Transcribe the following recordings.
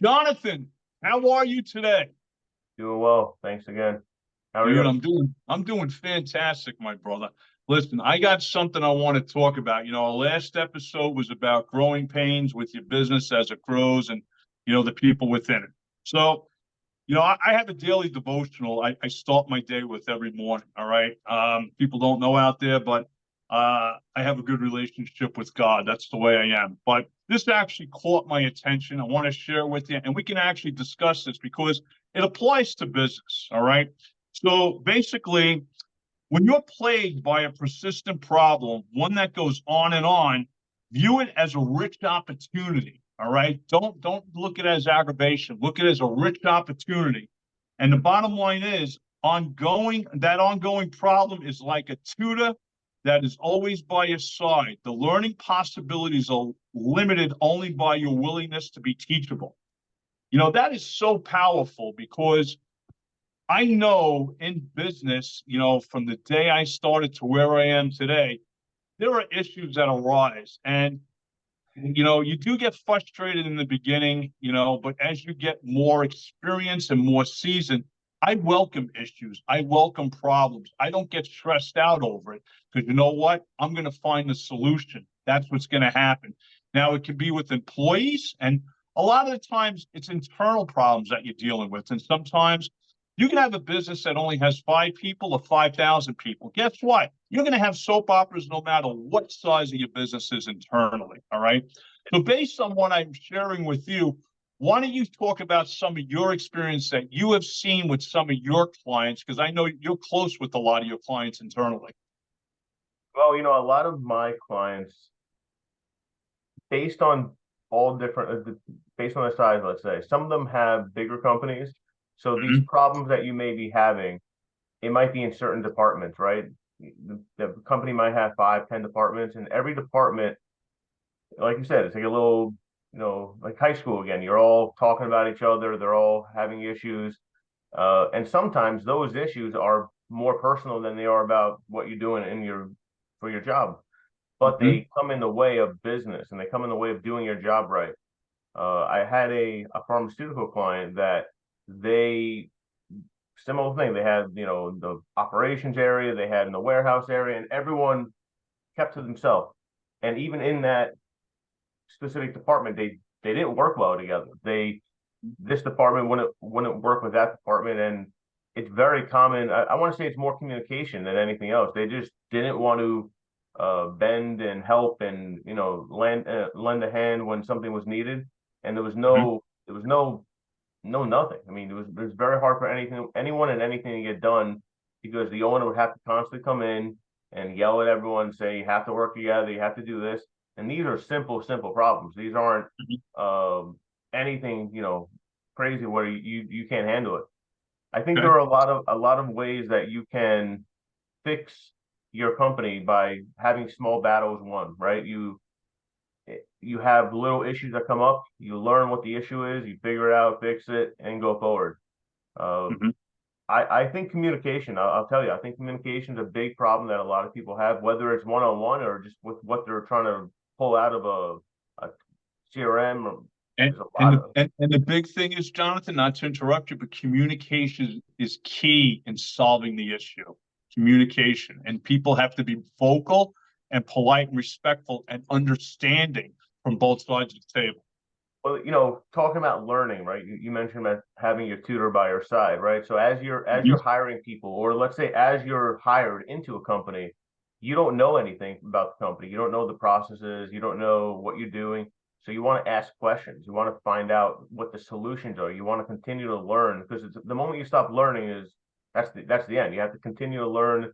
Jonathan, how are you today? Doing well. Thanks again. How are Dude, you? I'm doing fantastic, my brother. Listen, I got something I want to talk about. Our last episode was about growing pains with your business as it grows and the people within it. So, I have a daily devotional I start my day with every morning. All right. People don't know out there, but I have a good relationship with God. That's the way I am. But this actually caught my attention. I want to share it with you, and we can actually discuss this because it applies to business. All right. So basically, when you're plagued by a persistent problem, one that goes on and on, view it as a rich opportunity. All right. Don't look at it as aggravation. Look at it as a rich opportunity. And the bottom line is ongoing problem is like a tutor that is always by your side. The learning possibilities are limited only by your willingness to be teachable. That is so powerful because I know in business, from the day I started to where I am today, there are issues that arise. And, you do get frustrated in the beginning, but as you get more experience and more seasoned, I welcome issues. I welcome problems. I don't get stressed out over it because you know what? I'm going to find the solution. That's what's going to happen. Now, it can be with employees, and a lot of the times it's internal problems that you're dealing with. And sometimes you can have a business that only has 5 people or 5,000 people. Guess what? You're going to have soap operas no matter what size of your business is internally. All right. So, based on what I'm sharing with you, why don't you talk about some of your experience that you have seen with some of your clients? Because I know you're close with a lot of your clients internally. Well, a lot of my clients, based on all different, based on the size, let's say, some of them have bigger companies. So these Mhm. problems that you may be having, it might be in certain departments, right? The company might have 5, 10 departments, and every department, like you said, it's like a little, like high school again. You're all talking about each other. They're all having issues. And sometimes those issues are more personal than they are about what you're doing for your job. But Mhm. they come in the way of business and they come in the way of doing your job right. I had a pharmaceutical client that they similar thing. They had, the operations area, they had in the warehouse area, and everyone kept to themselves. And even in that specific department, they didn't work well together. This department wouldn't work with that department, and it's very common. I want to say it's more communication than anything else. They just didn't want to bend and help and lend a hand when something was needed, and Mhm. there was no nothing. I mean, it was very hard for anyone and anything to get done because the owner would have to constantly come in and yell at everyone, and say you have to work together, you have to do this, and these are simple problems. These aren't Mhm. um, anything crazy where you can't handle it. I think there Okay. are a lot of ways that you can fix your company by having small battles won, right? You have little issues that come up, you learn what the issue is, you figure it out, fix it, and go forward. Uh, Mhm. I think communication, I'll tell you, I think communication is a big problem that a lot of people have, whether it's one-on-one or just with what they're trying to pull out of a CRM. Or, And there's a and lot the of, and the big thing is, Jonathan, not to interrupt you, but communication is key in solving the issue. Communication, and people have to be vocal and polite and respectful and understanding from both sides of the table. well, talking about learning, right? You mentioned about having your tutor by your side, right? So as you're Mhm. hiring people, or let's say as you're hired into a company, you don't know anything about the company. You don't know the processes. You don't know what you're doing. So you want to ask questions. You want to find out what the solutions are. You want to continue to learn because the moment you stop learning is that's the end. You have to continue to learn,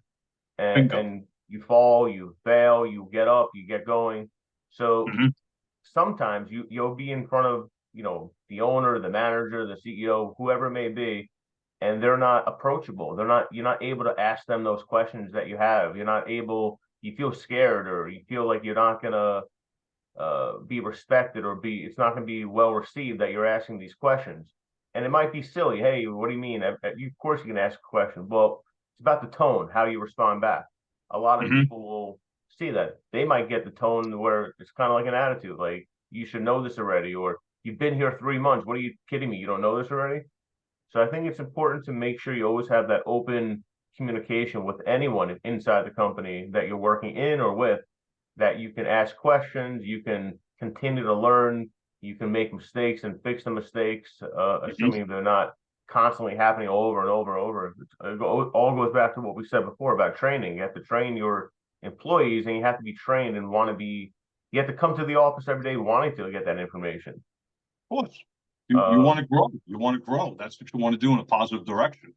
Bingo. and you fall, you fail, you get up, you get going. So Mhm. sometimes you'll be in front of the owner, the manager, the CEO, whoever it may be, and they're not approachable. You're not able to ask them those questions that you have. You're not able. You feel scared, or you feel like you're not gonna be respected, or be it's not gonna be well received that you're asking these questions. And it might be silly. Hey, what do you mean? Of course you can ask a question. Well, it's about the tone, how you respond back. A lot of Mhm. people will see that. They might get the tone where it's kind of like an attitude, like you should know this already, or you've been here 3 months. What are you kidding me? You don't know this already? So I think it's important to make sure you always have that open communication with anyone inside the company that you're working in or with, that you can ask questions, you can continue to learn, you can make mistakes and fix the mistakes, assuming they're not constantly happening over and over and over. It all goes back to what we said before about training. You have to train your employees, and you have to be trained and want to be. You have to come to the office every day wanting to get that information. Of course. You want to grow. You want to grow. That's what you want to do in a positive direction.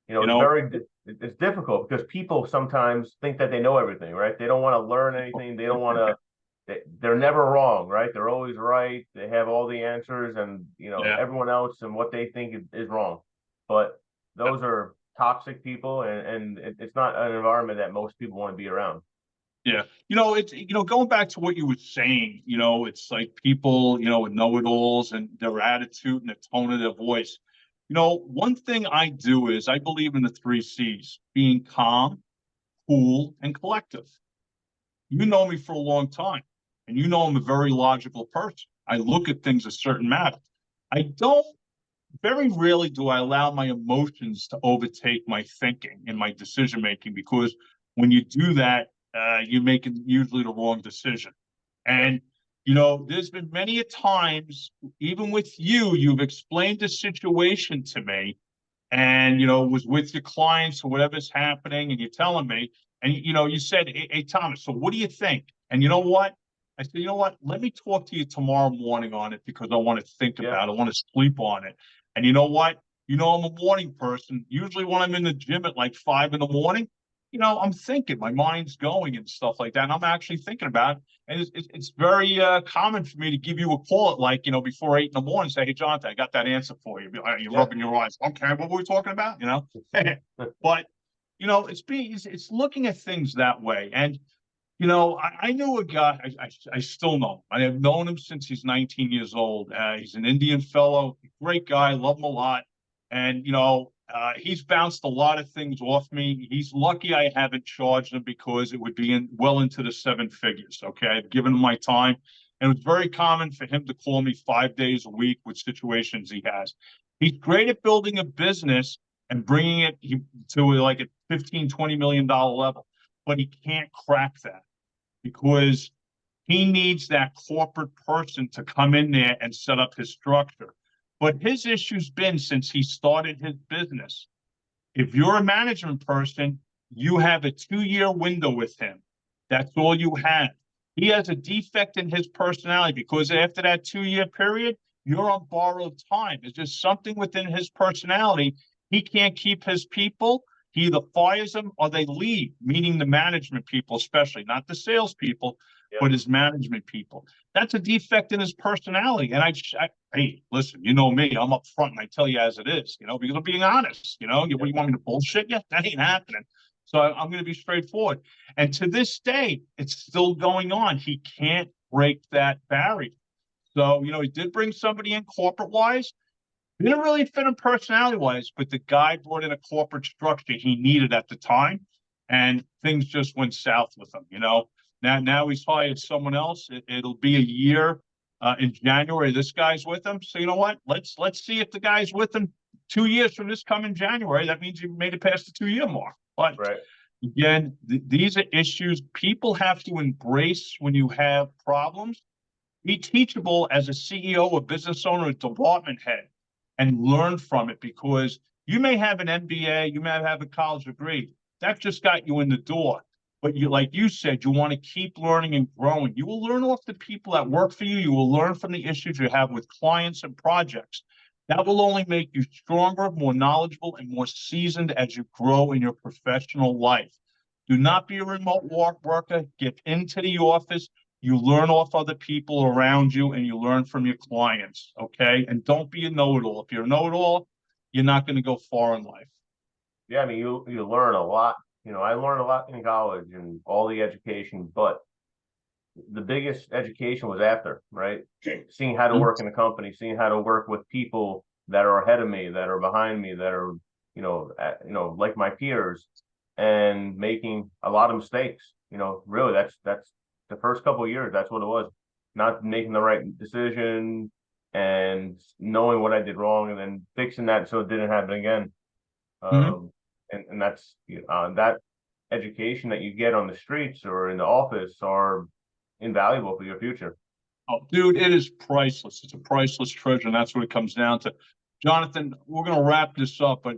It's difficult because people sometimes think that they know everything, right? They don't want to learn anything. They don't want to. They're never wrong, right? They're always right. They have all the answers, and Yeah. everyone else and what they think is wrong. But those are toxic people, and it's not an environment that most people want to be around. Yeah. It's, going back to what you were saying, it's like people, with know-it-alls and their attitude and the tone of their voice. One thing I do is I believe in the 3 C's: being calm, cool, and collective. You know me for a long time, and you know I'm a very logical person. I look at things a certain manner. I don't, very rarely do I allow my emotions to overtake my thinking and my decision making, because when you do that, you're making usually the wrong decision. And there's been many a times, even with you, you've explained the situation to me, and was with your clients or whatever's happening, and you're telling me, and you said, hey, Thomas, so what do you think? And you know what? I said, you know what? Let me talk to you tomorrow morning on it, because I want to think about it. I want to sleep on it. And you know what? I'm a morning person. Usually when I'm in the gym at like 5 in the morning, I'm thinking, my mind's going and stuff like that. And I'm actually thinking about it. And it's very common for me to give you a call at like, before 8 in the morning and say, hey, Jonathan, I got that answer for you. You're rubbing your eyes. Okay, what were we talking about? But, it's looking at things that way. And, I knew a guy, I still know him. I have known him since he's 19 years old. He's an Indian fellow, great guy, love him a lot. And, he's bounced a lot of things off me. He's lucky I haven't charged him, because it would be well into the 7 figures. Okay. I've given him my time. And it was very common for him to call me 5 days a week with situations he has. He's great at building a business and bringing it to like a $15-20 million level, but he can't crack that, because he needs that corporate person to come in there and set up his structure. But his issue's been, since he started his business, if you're a management person, you have a 2-year window with him. That's all you have. He has a defect in his personality, because after that 2-year period, you're on borrowed time. It's just something within his personality. He can't keep his people. He either fires them or they leave, meaning the management people, especially, not the salespeople, but his management people. That's a defect in his personality. And hey, listen, you know me, I'm up front and I tell you as it is, because I'm being honest. What, you want me to bullshit you? That ain't happening. So I'm going to be straightforward. And to this day, it's still going on. He can't break that barrier. So, he did bring somebody in corporate wise. Didn't really fit him personality wise, but the guy brought in a corporate structure he needed at the time, and things just went south with him. Now he's hired someone else. It'll be a year in January. This guy's with him. So you know what? Let's see if the guy's with him 2 years from this coming January. That means you made it past the 2-year mark. But again, these are issues people have to embrace when you have problems. Be teachable as a CEO, a business owner, a department head, and learn from it, because you may have an MBA, you may have a college degree. That just got you in the door. But like you said, you want to keep learning and growing. You will learn off the people that work for you. You will learn from the issues you have with clients and projects. That will only make you stronger, more knowledgeable, and more seasoned as you grow in your professional life. Do not be a remote worker. Get into the office. You learn off other people around you, and you learn from your clients, okay? And don't be a know-it-all. If you're a know-it-all, you're not going to go far in life. Yeah, I mean, you learn a lot. I learned a lot in college and all the education, but the biggest education was after, right? Seeing how to work in a company, seeing how to work with people that are ahead of me, that are behind me, that are, like my peers, and making a lot of mistakes. Really, that's the first couple of years. That's what it was. Not making the right decision, and knowing what I did wrong and then fixing that so it didn't happen again. Mhm. And that's that education that you get on the streets or in the office are invaluable for your future. Oh, dude, it is priceless. It's a priceless treasure, and that's what it comes down to. Jonathan, we're going to wrap this up, but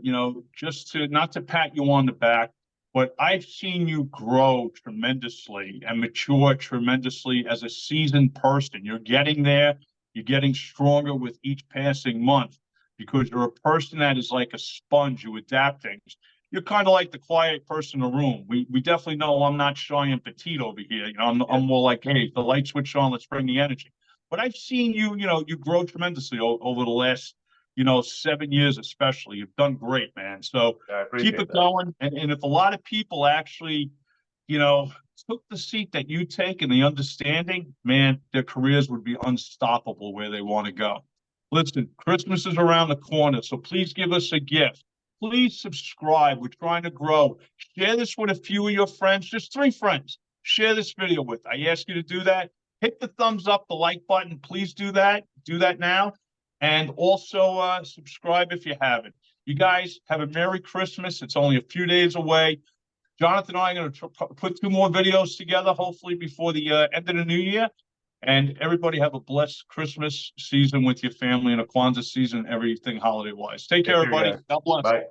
just to not to pat you on the back, but I've seen you grow tremendously and mature tremendously as a seasoned person. You're getting there. You're getting stronger with each passing month because you're a person that is like a sponge. You adapt things. You're kind of like the quiet person in the room. We definitely know I'm not shy and petite over here. I'm more like, hey, if the light switch on, let's bring the energy. But I've seen you grow tremendously over the last 7 years, especially. You've done great, man. So I keep appreciate it that. going. And if a lot of people actually, you know, took the seat that you take and the understanding, man, their careers would be unstoppable where they want to go. Listen, Christmas is around the corner, so please give us a gift. Please subscribe. We're trying to grow. Share this with a few of your friends, just 3 friends. Share this video with. I ask you to do that. Hit the thumbs up, the like button. Please do that. Do that now. And also subscribe if you haven't. You guys have a Merry Christmas. It's only a few days away. Jonathan and I are going to put 2 more videos together, hopefully before the end of the new year. And everybody have a blessed Christmas season with your family and a Kwanzaa season, everything holiday wise. Take care, Take care, everybody. guys. God bless. Bye.